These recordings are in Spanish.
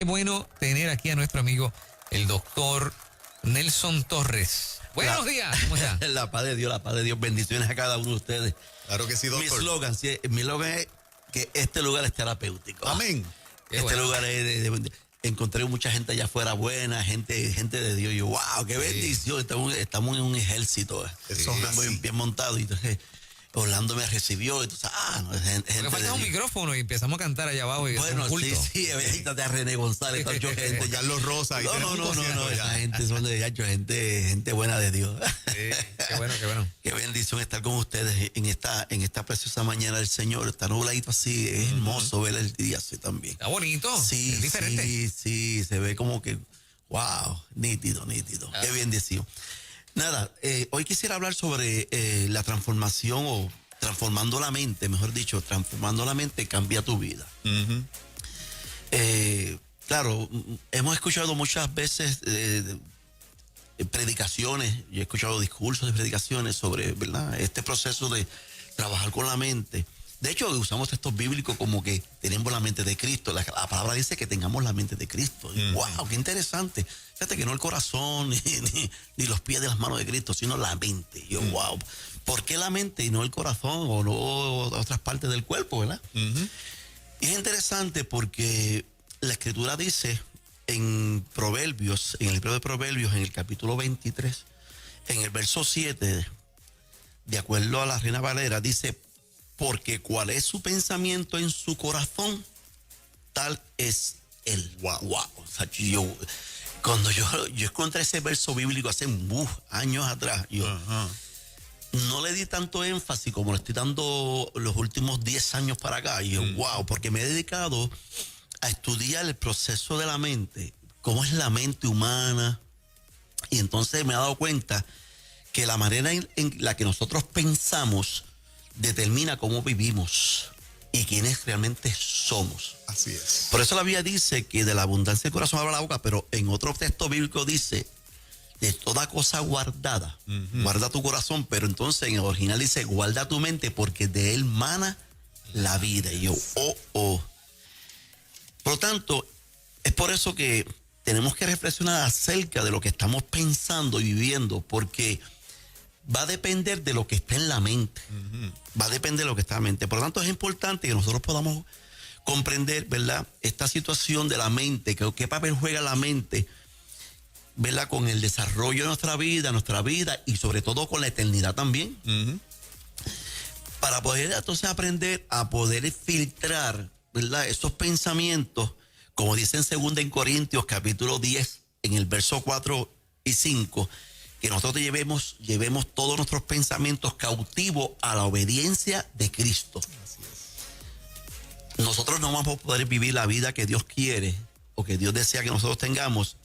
bueno tener aquí a nuestro amigo, el doctor Nelson Torres. Buenos días, ¿cómo está? La paz de Dios, bendiciones a cada uno de ustedes. Claro que sí, doctor. Mi eslogan es que este lugar es terapéutico. Amén. Lugar es encontré mucha gente allá afuera buena, gente de Dios. Y yo, wow, qué bendición. Estamos en un ejército. Eso es bien montado. Y entonces Orlando me recibió. Entonces, gente me falta un micrófono y empezamos a cantar allá abajo. Y bueno, un culto. sí, ahorita a René González, mucha gente. Carlos Rosa. No, esa gente son gente buena de Dios. Sí, qué bueno. Qué bendición estar con ustedes en esta preciosa mañana del Señor. Está nubladito así, es hermoso ver el día así también. Está bonito, sí, es diferente. Sí, se ve como que, wow, nítido. Qué bendición. Nada, hoy quisiera hablar sobre la transformación o transformando la mente, mejor dicho, transformando la mente cambia tu vida. Claro, hemos escuchado muchas veces predicaciones, yo he escuchado discursos de predicaciones sobre, ¿verdad?, este proceso de trabajar con la mente. De hecho, usamos textos bíblicos como que tenemos la mente de Cristo. La palabra dice que tengamos la mente de Cristo. Y, wow, qué interesante. Fíjate que no el corazón ni los pies de las manos de Cristo, sino la mente. Y yo, wow, ¿por qué la mente y no el corazón o no otras partes del cuerpo, verdad? Y es interesante porque la Escritura dice en Proverbios, en el libro de Proverbios, en el capítulo 23, en el verso 7, de acuerdo a la Reina Valera, dice: porque cuál es su pensamiento en su corazón, tal es él. Wow. O sea, cuando yo encontré ese verso bíblico hace años atrás, no le di tanto énfasis como le estoy dando los últimos 10 años para acá. Y yo, wow, porque me he dedicado a estudiar el proceso de la mente, cómo es la mente humana. Y entonces me he dado cuenta que la manera en la que nosotros pensamos determina cómo vivimos y quiénes realmente somos. Así es. Por eso la Biblia dice que de la abundancia del corazón habla la boca, pero en otro texto bíblico dice: de toda cosa guardada, guarda tu corazón, pero entonces en el original dice: guarda tu mente, porque de él mana la vida. Y yo, Por lo tanto, es por eso que tenemos que reflexionar acerca de lo que estamos pensando y viviendo, porque va a depender de lo que está en la mente. Va a depender de lo que está en la mente. Por lo tanto, es importante que nosotros podamos comprender, ¿verdad?, esta situación de la mente, qué papel juega la mente, ¿verdad?, con el desarrollo de nuestra vida y sobre todo con la eternidad también. Para poder entonces aprender a poder filtrar, ¿verdad?, esos pensamientos, como dice en 2 Corintios capítulo 10, en el verso 4 y 5, que nosotros llevemos todos nuestros pensamientos cautivos a la obediencia de Cristo. Así es. Nosotros no vamos a poder vivir la vida que Dios quiere o que Dios desea que nosotros tengamos,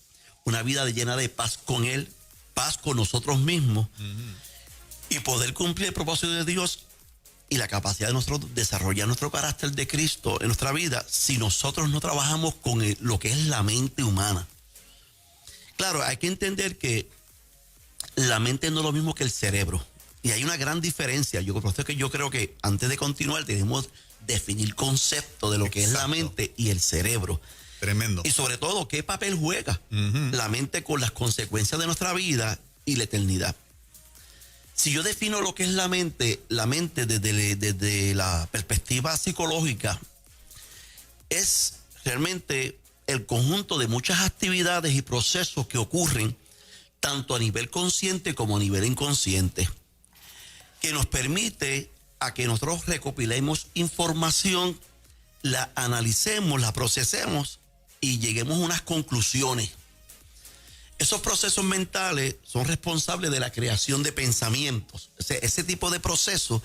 una vida llena de paz con Él, paz con nosotros mismos, y poder cumplir el propósito de Dios y la capacidad de nosotros desarrollar nuestro carácter de Cristo en nuestra vida si nosotros no trabajamos con lo que es la mente humana. Claro, hay que entender que la mente no es lo mismo que el cerebro. Y hay una gran diferencia. Por eso es que yo creo que antes de continuar tenemos que definir concepto de lo que es la mente y el cerebro. Tremendo. Y sobre todo, ¿qué papel juega la mente con las consecuencias de nuestra vida y la eternidad? Si yo defino lo que es la mente desde la perspectiva psicológica, es realmente el conjunto de muchas actividades y procesos que ocurren tanto a nivel consciente como a nivel inconsciente, que nos permite a que nosotros recopilemos información, la analicemos, la procesemos y lleguemos a unas conclusiones. Esos procesos mentales son responsables de la creación de pensamientos. Ese tipo de procesos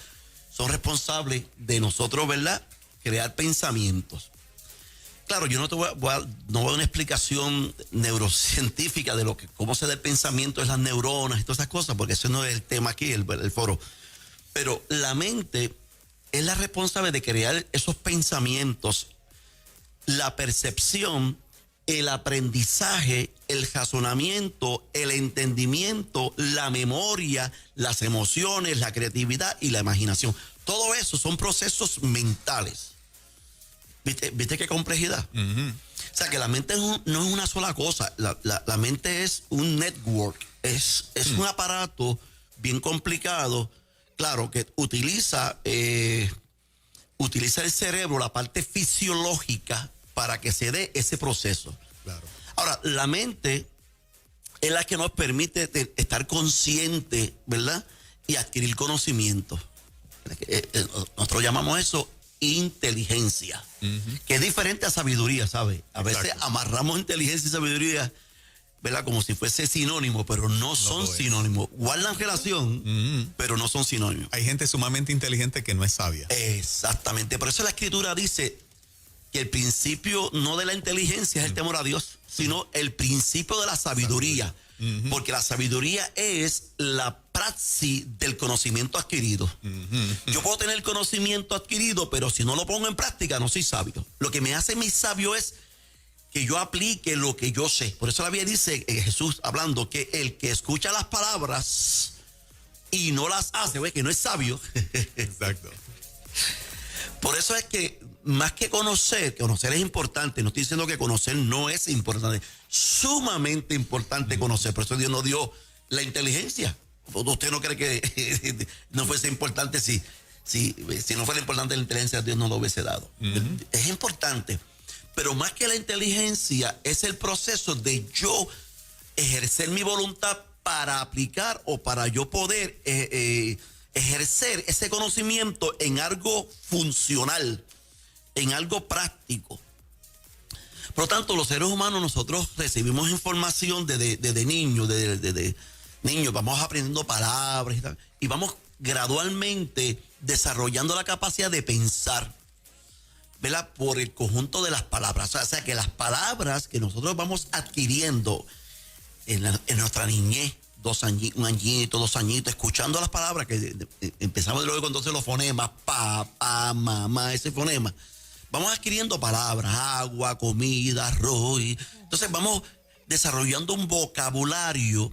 son responsables de nosotros, ¿verdad?, crear pensamientos. Claro, yo no voy a dar una explicación neurocientífica de cómo se da el pensamiento de las neuronas y todas esas cosas, porque ese no es el tema aquí, el foro. Pero la mente es la responsable de crear esos pensamientos, la percepción, el aprendizaje, el razonamiento, el entendimiento, la memoria, las emociones, la creatividad y la imaginación. Todo eso son procesos mentales. ¿Viste qué complejidad? sea, que la mente no es una sola cosa. La mente es un network. Es un aparato bien complicado. Claro, que utiliza el cerebro, la parte fisiológica, para que se dé ese proceso. Claro. Ahora, la mente es la que nos permite estar consciente, ¿verdad? Y adquirir conocimiento. Nosotros llamamos eso inteligencia, que es diferente a sabiduría, ¿sabes? A veces Exacto. amarramos inteligencia y sabiduría, ¿verdad? Como si fuese sinónimo, pero no son lo es. sinónimos. Guardan relación, pero no son sinónimos. Hay gente sumamente inteligente que no es sabia. Exactamente. Por eso la Escritura dice que el principio no de la inteligencia es el temor a Dios, sino el principio de la sabiduría. Porque la sabiduría es la praxis del conocimiento adquirido. Yo puedo tener conocimiento adquirido, pero si no lo pongo en práctica, no soy sabio. Lo que me hace mi sabio es que yo aplique lo que yo sé. Por eso la Biblia dice, Jesús hablando, que el que escucha las palabras y no las hace, que no es sabio. Exacto. Por eso es que más que conocer es importante. No estoy diciendo que conocer no es importante. Sumamente importante conocer. Por eso Dios nos dio la inteligencia. ¿Usted no cree que no fuese importante si no fuera importante la inteligencia, Dios no lo hubiese dado? Es importante. Pero más que la inteligencia es el proceso de yo ejercer mi voluntad para aplicar o para yo poder ejercer ese conocimiento en algo funcional, en algo práctico. Por lo tanto, los seres humanos, nosotros recibimos información desde niños, niños, vamos aprendiendo palabras y tal, y vamos gradualmente desarrollando la capacidad de pensar, ¿verdad? Por el conjunto de las palabras. O sea, que las palabras que nosotros vamos adquiriendo en nuestra niñez, 2 añitos, 1 añito, 2 añitos, escuchando las palabras que empezamos luego entonces los fonemas, papá, mamá, ese fonema. Vamos adquiriendo palabras, agua, comida, arroz. Entonces vamos desarrollando un vocabulario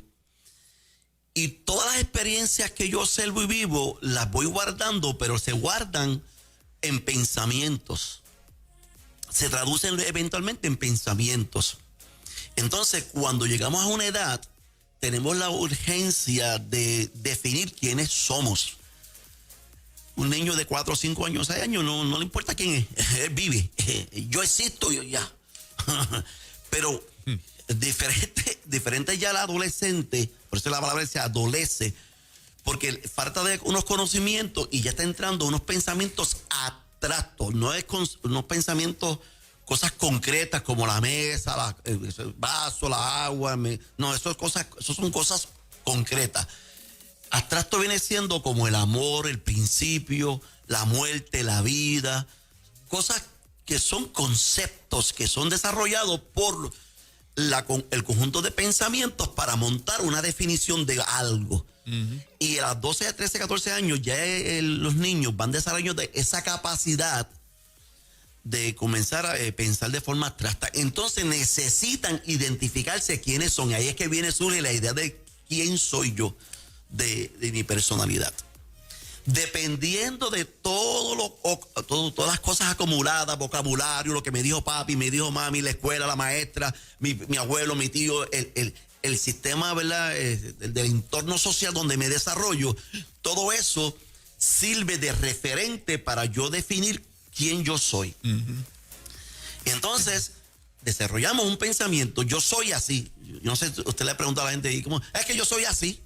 y todas las experiencias que yo observo y vivo las voy guardando, pero se guardan en pensamientos. Se traducen eventualmente en pensamientos. Entonces, cuando llegamos a una edad, tenemos la urgencia de definir quiénes somos. Un niño de 4, 5 años, 6 años, no le importa quién es, él vive. Yo existo, yo ya. Pero diferente ya el adolescente, por eso la palabra dice adolece, porque falta de unos conocimientos y ya está entrando unos pensamientos abstractos, no es unos pensamientos, cosas concretas como la mesa, el vaso, la agua, no, eso son cosas concretas. Abstracto viene siendo como el amor, el principio, la muerte, la vida, cosas que son conceptos que son desarrollados por el conjunto de pensamientos para montar una definición de algo. Y a los 12, 13, 14 años ya los niños van desarrollando esa capacidad de comenzar a pensar de forma abstracta. Entonces necesitan identificarse quiénes son. Y ahí es que surge la idea de quién soy yo, de mi personalidad. Dependiendo de todas las cosas acumuladas, vocabulario, lo que me dijo papi, me dijo mami, la escuela, la maestra, mi abuelo, mi tío, el sistema, ¿verdad? Del entorno social donde me desarrollo, todo eso sirve de referente para yo definir quién yo soy. Entonces, desarrollamos un pensamiento, yo soy así. Yo no sé, usted le pregunta a la gente, ¿cómo? Es que yo soy así.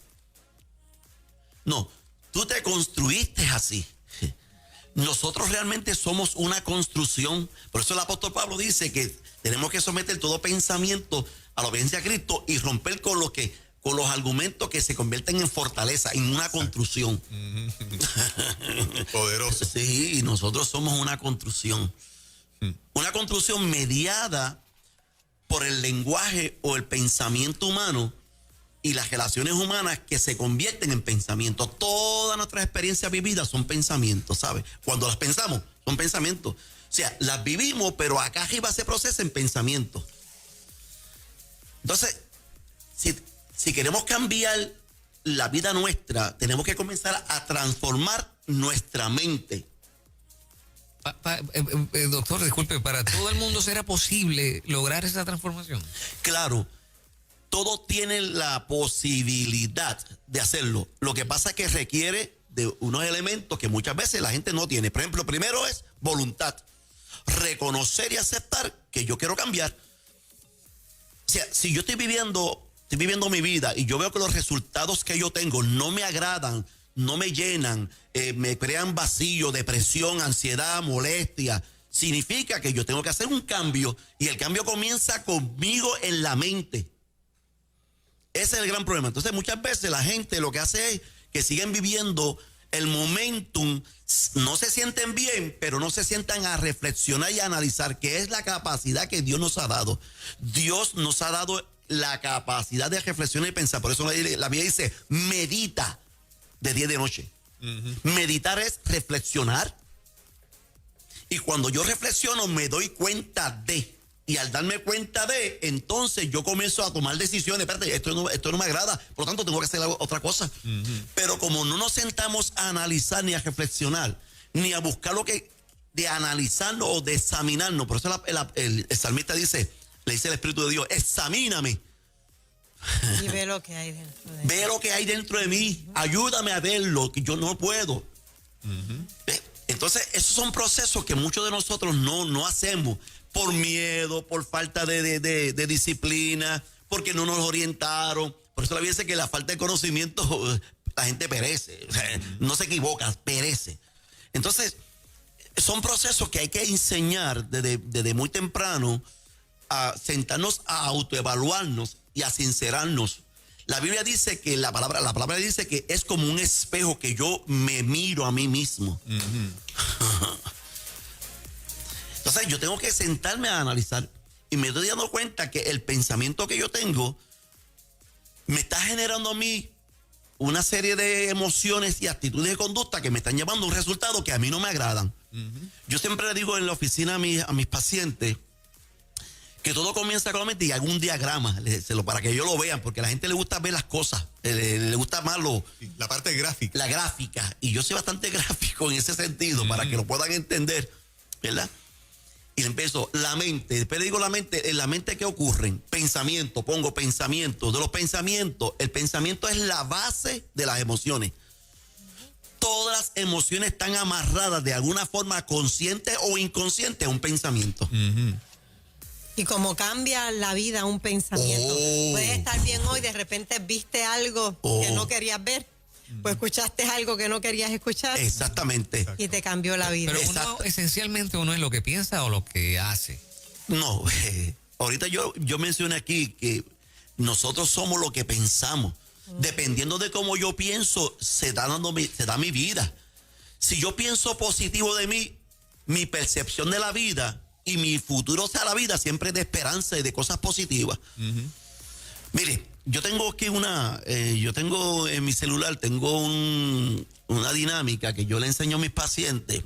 No, tú te construiste así. Nosotros realmente somos una construcción. Por eso el apóstol Pablo dice que tenemos que someter todo pensamiento a la obediencia a Cristo y romper con los argumentos que se convierten en fortaleza, en una construcción. Poderoso. Sí, nosotros somos una construcción. Una construcción mediada por el lenguaje o el pensamiento humano y las relaciones humanas que se convierten en pensamientos. Todas nuestras experiencias vividas son pensamientos, ¿sabes? Cuando las pensamos, son pensamientos. O sea, las vivimos, pero acá arriba se procesa en pensamientos. Entonces, si queremos cambiar la vida nuestra, tenemos que comenzar a transformar nuestra mente. Doctor, disculpe, ¿para todo el mundo será posible lograr esa transformación? Claro, todo tiene la posibilidad de hacerlo. Lo que pasa es que requiere de unos elementos que muchas veces la gente no tiene. Por ejemplo, primero es voluntad. Reconocer y aceptar que yo quiero cambiar. O sea, si yo estoy viviendo mi vida y yo veo que los resultados que yo tengo no me agradan, no me llenan, me crean vacío, depresión, ansiedad, molestia, significa que yo tengo que hacer un cambio y el cambio comienza conmigo en la mente. Ese es el gran problema. Entonces muchas veces la gente lo que hace es que siguen viviendo el momentum, no se sienten bien, pero no se sientan a reflexionar y a analizar qué es la capacidad que Dios nos ha dado. Dios nos ha dado la capacidad de reflexionar y pensar. Por eso la Biblia dice, medita de día y de noche. Meditar es reflexionar. Y cuando yo reflexiono me doy cuenta de. Y al darme cuenta de, entonces yo comienzo a tomar decisiones. Espérate, esto no me agrada, por lo tanto tengo que hacer otra cosa. Pero como no nos sentamos a analizar ni a reflexionar, ni a buscar lo que, de analizarnos o de examinarnos. Por eso el salmista dice, le dice el Espíritu de Dios, examíname. Y ve lo que hay dentro de mí. Ve lo que hay dentro de mí. Ayúdame a verlo, que yo no puedo. Entonces, esos son procesos que muchos de nosotros no hacemos. Por miedo, por falta de disciplina, porque no nos orientaron. Por eso la Biblia dice que la falta de conocimiento, la gente perece. O sea, no se equivoca, perece. Entonces, son procesos que hay que enseñar desde muy temprano a sentarnos a autoevaluarnos y a sincerarnos. La Biblia dice que la palabra dice que es como un espejo que yo me miro a mí mismo. Entonces yo tengo que sentarme a analizar y me estoy dando cuenta que el pensamiento que yo tengo me está generando a mí una serie de emociones y actitudes de conducta que me están llevando a un resultado que a mí no me agradan. Yo siempre le digo en la oficina a mis pacientes que todo comienza con la mente y hago un diagrama para que ellos lo vean, porque a la gente le gusta ver las cosas, le gusta más la parte gráfica. La gráfica, y yo soy bastante gráfico en ese sentido, para que lo puedan entender, ¿verdad? Y empiezo, la mente, después le digo la mente, en la mente ¿qué ocurren? Pensamiento, pongo pensamiento. De los pensamientos, el pensamiento es la base de las emociones. Todas las emociones están amarradas de alguna forma consciente o inconsciente a un pensamiento. Y como cambia la vida un pensamiento. Puedes estar bien hoy, de repente viste algo que no querías ver. Pues escuchaste algo que no querías escuchar. Exactamente. Y te cambió la vida. Pero esencialmente uno es lo que piensa o lo que hace. No, ahorita yo mencioné aquí que nosotros somos lo que pensamos. Dependiendo de cómo yo pienso, se da mi vida. Si yo pienso positivo de mí, mi percepción de la vida y mi futuro, o sea, la vida siempre es de esperanza y de cosas positivas. Mire, yo tengo aquí yo tengo en mi celular, tengo una dinámica que yo le enseño a mis pacientes.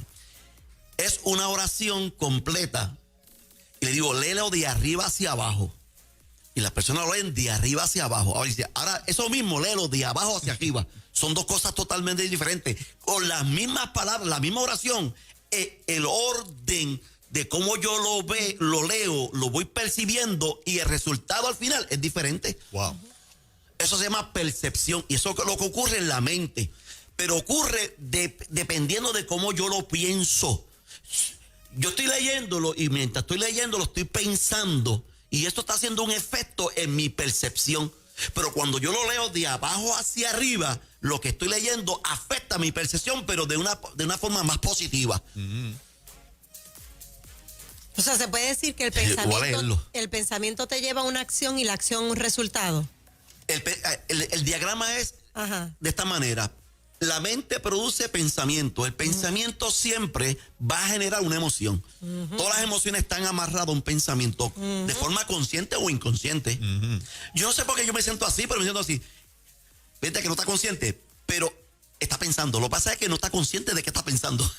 Es una oración completa. Y le digo, léelo de arriba hacia abajo. Y las personas lo leen de arriba hacia abajo. Ahora, eso mismo, léelo de abajo hacia arriba. Son dos cosas totalmente diferentes. Con las mismas palabras, la misma oración, el orden de cómo yo lo leo, lo voy percibiendo y el resultado al final es diferente. Wow. Eso se llama percepción y eso es lo que ocurre en la mente. Pero ocurre dependiendo de cómo yo lo pienso. Yo estoy leyéndolo y mientras estoy leyéndolo estoy pensando y esto está haciendo un efecto en mi percepción. Pero cuando yo lo leo de abajo hacia arriba, lo que estoy leyendo afecta mi percepción, pero de una forma más positiva. O sea, se puede decir que el pensamiento te lleva a una acción y la acción un resultado. El diagrama es de esta manera. La mente produce pensamiento. El pensamiento siempre va a generar una emoción. Todas las emociones están amarradas a un pensamiento de forma consciente o inconsciente. Yo no sé por qué yo me siento así, pero me siento así. Viste que no está consciente, pero está pensando. Lo que pasa es que no está consciente de qué está pensando.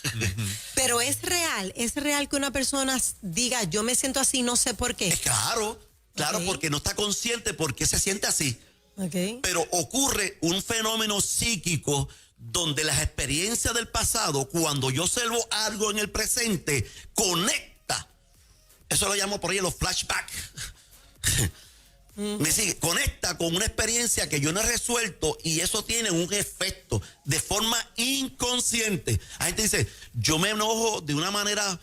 Pero es real que una persona diga, yo me siento así, no sé por qué. Claro, porque no está consciente porque se siente así. Okay. Pero ocurre un fenómeno psíquico donde las experiencias del pasado, cuando yo observo algo en el presente, conecta. Eso lo llamo por ahí los flashbacks. Me sigue, conecta con una experiencia que yo no he resuelto y eso tiene un efecto de forma inconsciente. La gente dice, yo me enojo de una manera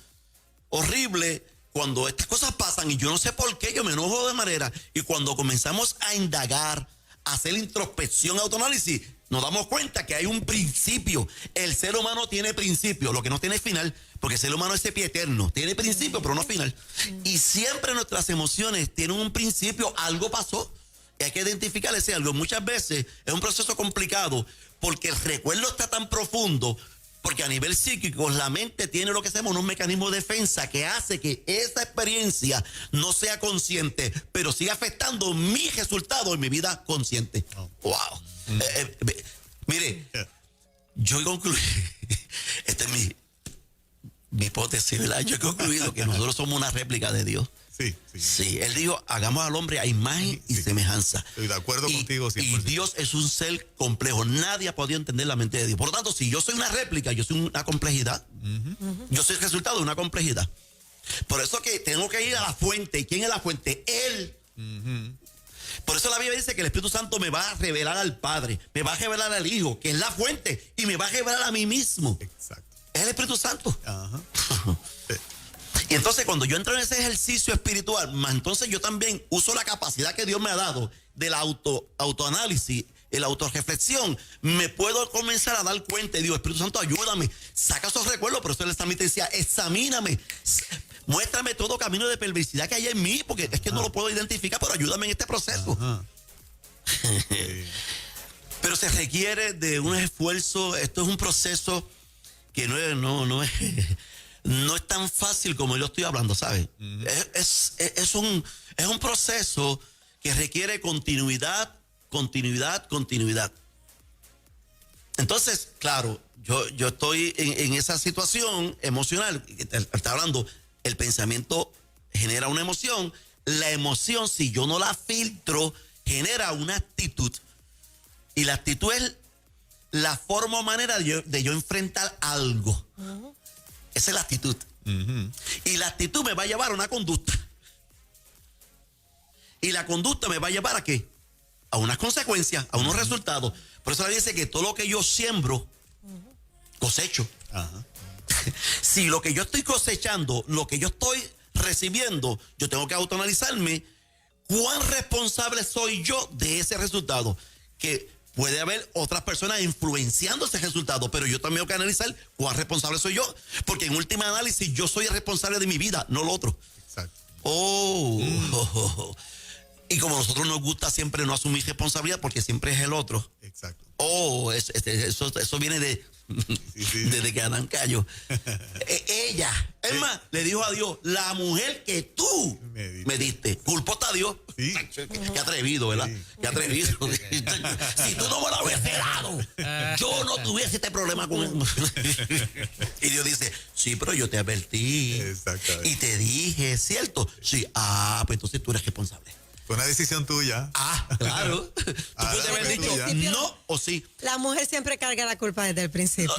horrible cuando estas cosas pasan y yo no sé por qué yo me enojo de manera. Y cuando comenzamos a indagar, a hacer introspección, autoanálisis, nos damos cuenta que hay un principio. El ser humano tiene principio, lo que no tiene final, porque el ser humano es eterno. Tiene principio, pero no final. Y siempre nuestras emociones tienen un principio, algo pasó. Y hay que identificar ese algo. Muchas veces es un proceso complicado porque el recuerdo está tan profundo, porque a nivel psíquico la mente tiene lo que se llama unos mecanismos de defensa que hace que esa experiencia no sea consciente, pero siga afectando mi resultado en mi vida consciente. Wow. Mire, yo he concluido, esta es mi hipótesis, ¿verdad? Yo he concluido que nosotros somos una réplica de Dios. Sí, él dijo, hagamos al hombre a imagen y semejanza. Estoy de acuerdo contigo 100%. Y Dios es un ser complejo. Nadie ha podido entender la mente de Dios. Por lo tanto, si yo soy una réplica, yo soy una complejidad. Yo soy el resultado de una complejidad. Por eso que tengo que ir a la fuente. ¿Y quién es la fuente? Él. Por eso la Biblia dice que el Espíritu Santo me va a revelar al Padre, me va a revelar al Hijo, que es la fuente, y me va a revelar a mí mismo. Exacto. Es el Espíritu Santo. Ajá. Sí. Y entonces cuando yo entro en ese ejercicio espiritual, entonces yo también uso la capacidad que Dios me ha dado del autoanálisis, la autorreflexión. Me puedo comenzar a dar cuenta y digo, Espíritu Santo, ayúdame, saca esos recuerdos. Pero eso el salmista decía, examíname, muéstrame todo camino de perversidad que hay en mí, porque es que no lo puedo identificar, pero ayúdame en este proceso. Sí. Pero se requiere de un esfuerzo. Esto es un proceso que no es tan fácil como yo estoy hablando, ¿sabes? Es un proceso que requiere continuidad. Entonces, claro, yo estoy en esa situación emocional. Está hablando, el pensamiento genera una emoción. La emoción, si yo no la filtro, genera una actitud. Y la actitud es la forma o manera de yo enfrentar algo. Esa es la actitud. Y la actitud me va a llevar a una conducta. Y la conducta me va a llevar ¿a qué? A unas consecuencias, a unos resultados. Por eso le dice que todo lo que yo siembro, cosecho. Si lo que yo estoy cosechando, lo que yo estoy recibiendo, yo tengo que autoanalizarme cuán responsable soy yo de ese resultado. Que puede haber otras personas influenciando ese resultado, pero yo también tengo que analizar cuán responsable soy yo, porque en última análisis yo soy el responsable de mi vida, no lo otro. Exacto. Y como a nosotros nos gusta siempre no asumir responsabilidad, porque siempre es el otro. Exacto. Eso viene desde que Adán cayó. Ella, es más, le dijo a Dios, la mujer que tú me diste, culpó a Dios. Sí. Qué atrevido, ¿verdad? Sí. Qué atrevido. Si tú no me lo hubieses dado, yo no tuviese este problema con él. Y Dios dice, sí, pero yo te advertí. Exactamente. Y te dije, ¿cierto? Sí, pues entonces tú eres responsable. Fue una decisión tuya. Claro. Tú puedes haber dicho no o sí. La mujer siempre carga la culpa desde el principio.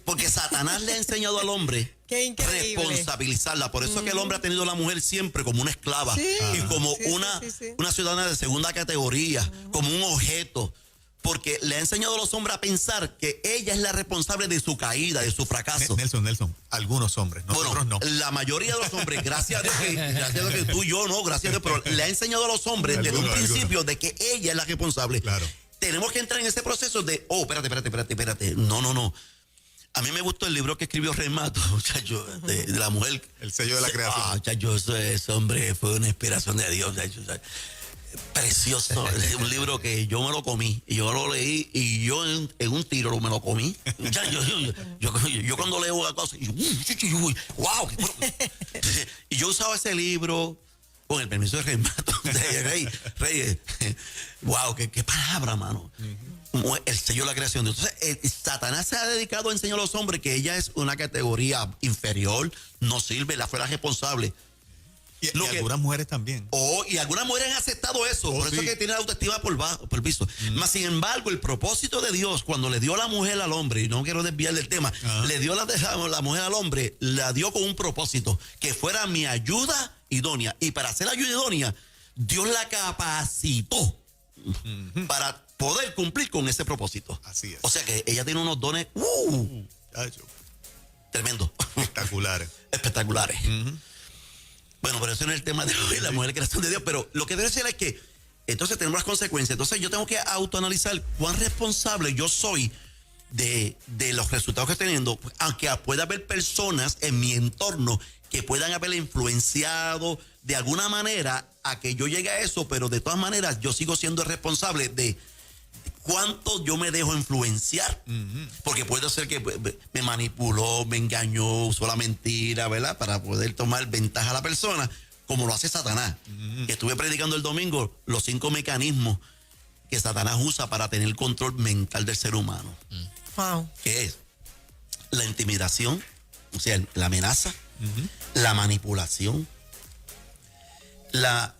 Porque Satanás le ha enseñado al hombre Qué increíble. responsabilizarla. Por eso es que el hombre ha tenido a la mujer siempre como una esclava. Sí. Y como Sí. una ciudadana de segunda categoría, como un objeto. Porque le ha enseñado a los hombres a pensar que ella es la responsable de su caída, de su fracaso. Nelson, algunos hombres, nosotros no. La mayoría de los hombres, gracias a Dios que tú y yo no, gracias a Dios, pero le ha enseñado a los hombres desde un principio de que ella es la responsable. Claro. Tenemos que entrar en ese proceso de, espérate. No. A mí me gustó el libro que escribió Rey Mato, muchacho, de la mujer. El sello de la creación. Muchacho, ese hombre fue una inspiración de Dios, muchacho, precioso. Es un libro que yo me lo comí y yo lo leí y yo en un tiro me lo comí. Yo cuando leo una cosa, wow. Y yo usaba ese libro con el permiso de Rey Mato. Rey, wow, qué palabra, mano. El sello de la creación. Entonces, Satanás se ha dedicado a enseñar a los hombres que ella es una categoría inferior, no sirve, la fuera responsable. Y Lo que- algunas mujeres también. y algunas mujeres han aceptado eso, por eso sí. es que tienen la autoestima por el piso. Mas, sin embargo, el propósito de Dios, cuando le dio la mujer al hombre, y no quiero desviar del tema, Ajá. le dio la mujer al hombre, la dio con un propósito, que fuera mi ayuda idónea. Y para ser ayuda idónea, Dios la capacitó para poder cumplir con ese propósito. Así es. O sea que ella tiene unos dones Chacho, tremendos, espectaculares. espectaculares. Bueno, pero eso no es el tema de hoy, la mujer creación de Dios. Pero lo que debe decir es que entonces tenemos las consecuencias. Entonces yo tengo que autoanalizar cuán responsable yo soy de los resultados que estoy teniendo, aunque pueda haber personas en mi entorno que puedan haber influenciado de alguna manera a que yo llegue a eso, pero de todas maneras yo sigo siendo responsable de cuánto yo me dejo influenciar, porque puede ser que me manipuló, me engañó, usó la mentira, ¿verdad? Para poder tomar ventaja a la persona, como lo hace Satanás. Que estuve predicando el domingo los 5 mecanismos que Satanás usa para tener control mental del ser humano. Wow. Que es la intimidación, o sea, la amenaza, la manipulación, la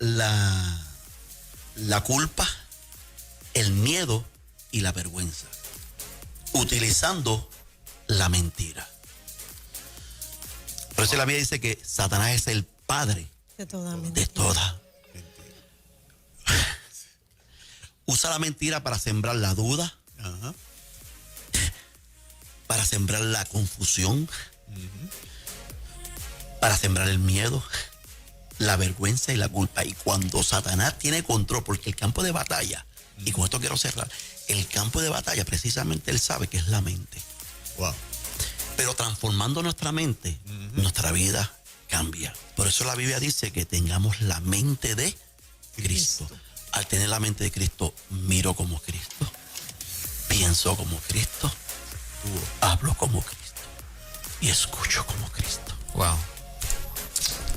culpa, el miedo y la vergüenza, utilizando la mentira. Por eso la Biblia dice que Satanás es el padre De toda mentira. de toda. Usa la mentira para sembrar la duda, Ajá. para sembrar la confusión, para sembrar el miedo, la vergüenza y la culpa. Y cuando Satanás tiene control, porque el campo de batalla, y con esto quiero cerrar, el campo de batalla precisamente él sabe que es la mente. Wow. Pero transformando nuestra mente, nuestra vida cambia. Por eso la Biblia dice que tengamos la mente de Cristo. Al tener la mente de Cristo, miro como Cristo, pienso como Cristo, hablo como Cristo y escucho como Cristo. Wow.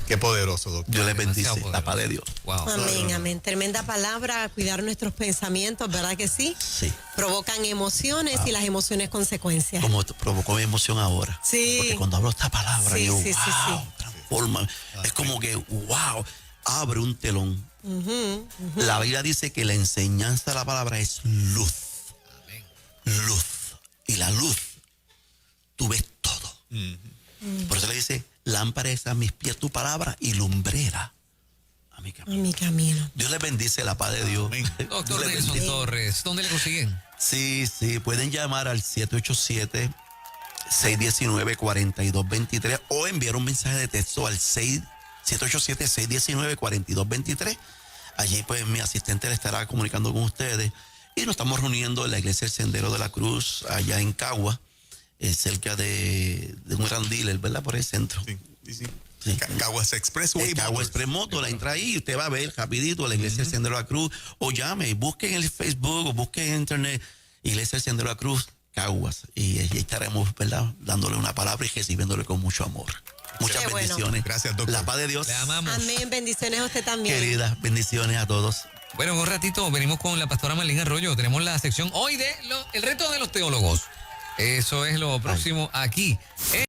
Qué poderoso, doctor. Dios les bendice, Demasiado la paz de Dios. Wow. Amén, amén. Tremenda palabra, cuidar nuestros pensamientos, ¿verdad que sí? Sí, Provocan emociones y las emociones consecuencias. como provocó mi emoción ahora. Sí. Porque cuando hablo esta palabra, Sí, yo, sí, sí, wow, sí. transforma. Es como que, wow, abre un telón. La Biblia dice que la enseñanza de la palabra es luz. Luz. Y la luz, tú ves todo. Por eso le dice, lámpara es a mis pies tu palabra y lumbrera a mi A camino. mi camino. Dios les bendice, la paz de Dios. Amén. Doctor Dios les Nelson bendice. Torres, ¿dónde le consiguen? Sí, pueden llamar al 787-619-4223 o enviar un mensaje de texto al 787-619-4223. Allí pues mi asistente le estará comunicando con ustedes y nos estamos reuniendo en la iglesia El Sendero de la Cruz, allá en Cagua, cerca de un gran dealer, ¿verdad? Por el centro. Sí, sí, sí. Sí. Caguas Expressway. Cagua Motors. Express Moto, la entra ahí y usted va a ver rapidito la iglesia del Sendero de la Cruz, o llame, busquen en el Facebook o busquen en internet Iglesia del Sendero de la Cruz, Caguas, y ahí estaremos, ¿verdad? Dándole una palabra y recibiéndole con mucho amor. Muchas Qué bueno. bendiciones. Gracias, doctor. La paz de Dios. Le amamos. Amén. Bendiciones a usted también. Queridas, bendiciones a todos. Bueno, en un ratito venimos con la pastora Marlene Arroyo. Tenemos la sección hoy de el reto de los teólogos. Eso es lo próximo aquí.